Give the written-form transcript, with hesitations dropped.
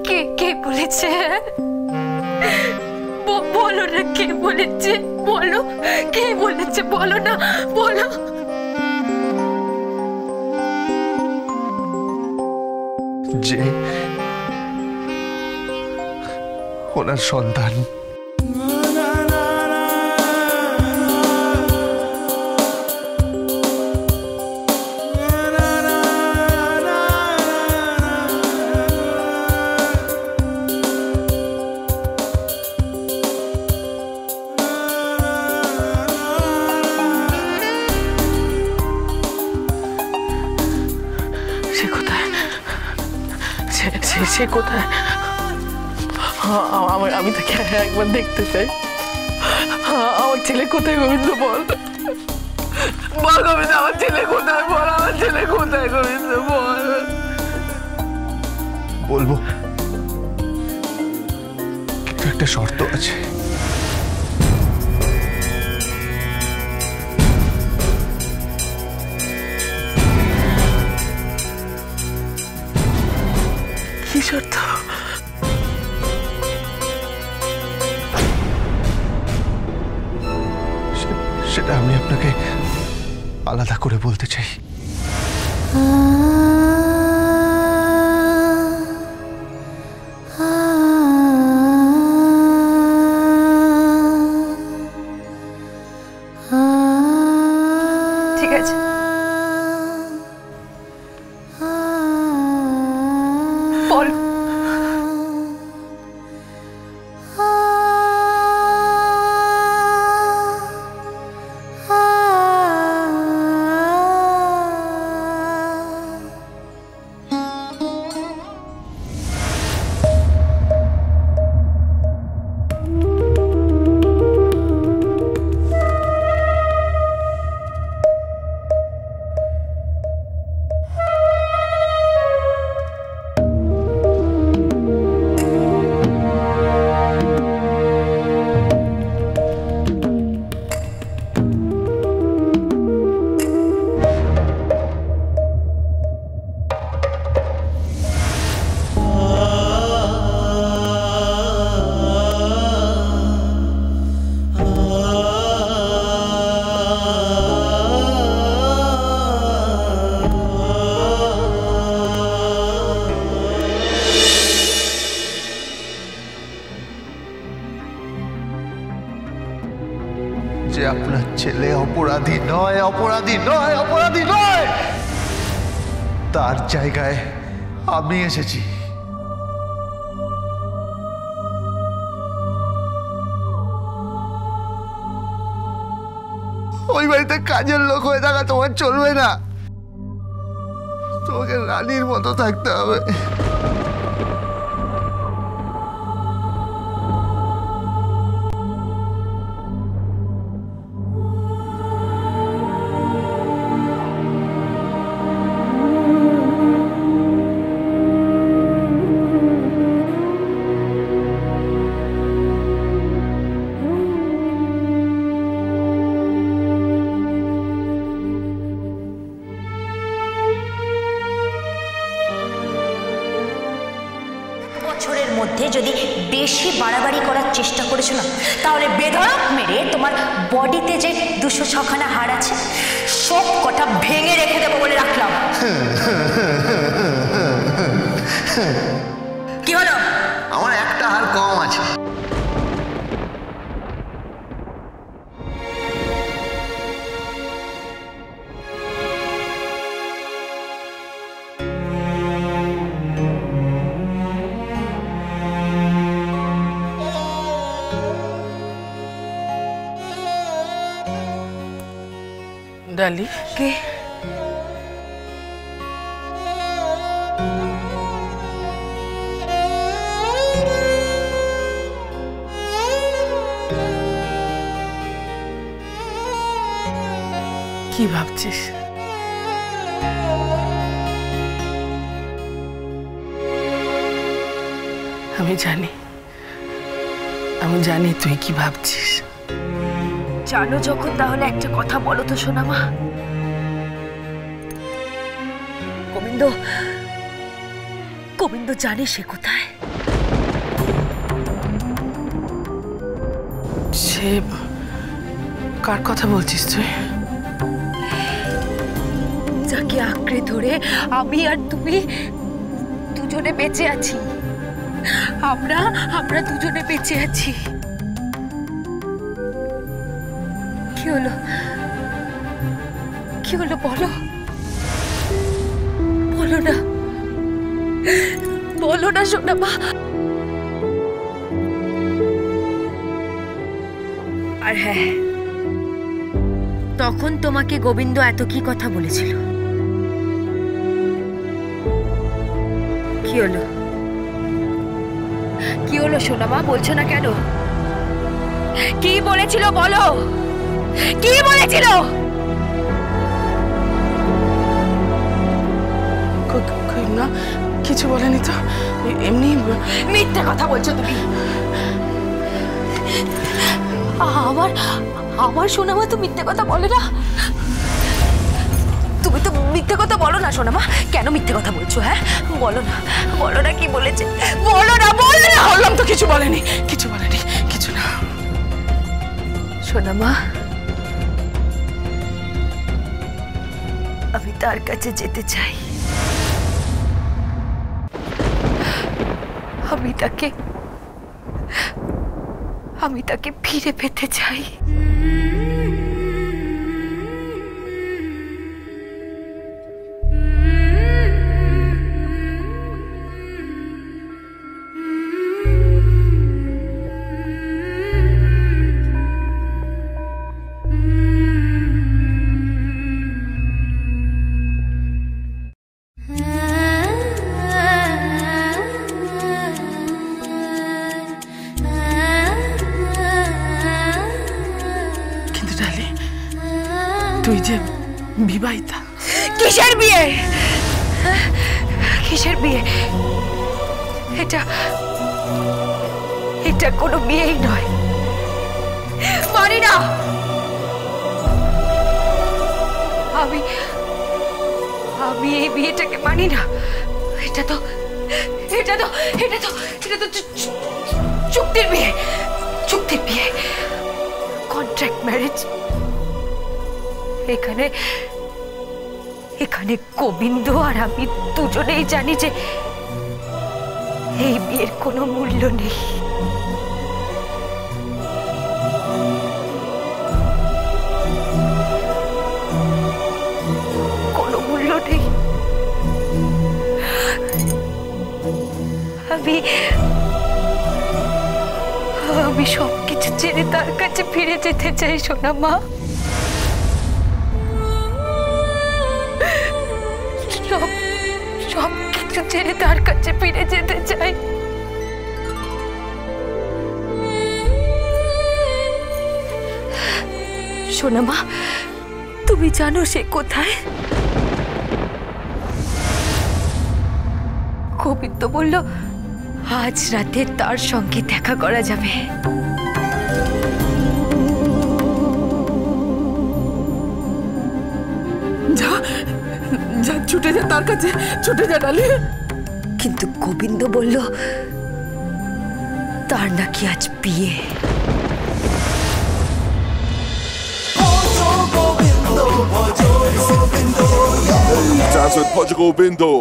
কে কে বলেছে? বলো না, কে বলেছে? বলো, কে বলেছে? বলো না, বলো। যে ওনার সন্তান সে কোথায়? আমি তাকে একবার দেখতে চাই। আমার ছেলে কোথায় গোবিন্দ? বল বল গোবিন্দ, আমার ছেলে কোথায়? বল আমার ছেলে কোথায় গোবিন্দ? বল। বলবো, কিন্তু একটা শর্ত আছে। কি শর্ত? সেটা আমি আপনাকে আলাদা করে বলতে চাই। ঠিক আছে, বলো। যে আপনার ছেলে অপরাধী নয়, অপরাধী নয়, অপরাধী নয়, তার জায়গায় আমি এসেছি। ওই বাড়িতে কাজের লোক হয়ে থাকা তোমার চলবে না, তোমাকে রানীর মতো থাকতে হবে। বছরের মধ্যে যদি বেশি বাড়াবাড়ি করার চেষ্টা করেছো না, তাহলে বেধড়ক মেরে তোমার বডিতে যে 206খানা হাড় আছে সব কটা ভেঙে রেখে দেবো বলে রাখলাম। কি হলো? আমার একটা হাড় কম আছে। ডালি কে? কি ভাবছিস? আমি জানি তুই কি ভাবছিস। জানো যখন, তাহলে একটা কথা বলো তো সোনা মা। গোবিন্দ গোবিন্দ জানে সে কোথায়? সে কার কথা বলছিস তুই? যাকে আঁকড়ে ধরে আমি আর তুমি দুজনে বেঁচে আছি। আমরা দুজনে বেঁচে আছি। কি হলো বলো, বলো না সোনা মা। আর হ্যাঁ, তখন তোমাকে গোবিন্দ এত কি কথা বলেছিল? কি হলো সোনা মা, বলছো না কেন? কি বলেছিল বলো, কি বলেছিল? না, কিছু বলেনি তো, এমনি। মিথ্যে কথা বলছো তুমি। আমার সোনামা তো মিথ্যে কথা বলে না। তুমি তো মিথ্যে কথা বলো না সোনামা। কেন মিথ্যে কথা বলছো? হ্যাঁ, বলো না কি বলেছে, বলো না। বললাম তো কিছু বলেনি, কিছু না। সোনামা, আমি তার কাছে যেতে চাই। আমি তাকে ফিরে পেতে চাই। তুই যে বিবাহিতা। কিসের বিয়ে? কিসের বিয়ে? এটা কোনো বিয়েই নয়। মানি না। আমি এই বিয়েটাকে মানি না। এটা তো চুক্তির বিয়ে, কন্ট্রাক্ট ম্যারেজ। এখানে গোবিন্দ আর আমি দুজনেই জানি যে এই বিয়ের কোনো মূল্য নেই। কোনো মূল্য নেই। আমি সবকিছু ছেড়ে তার কাছে ফিরে যেতে চাই সোনা মা। সবকিছু ছেড়ে তার কাছে ফিরে যেতে চাই। সোনা মা, তুমি জানো সে কোথায়? গোবিন্দ বলল আজ রাতে তার সঙ্গে দেখা করা যাবে। যা ছুটে যা তার কাছে, ছুটে যা ডালি। কিন্তু গোবিন্দ বলল তার নাকি আজ বিয়ে। Hey, Jazz with Portugal Bindo.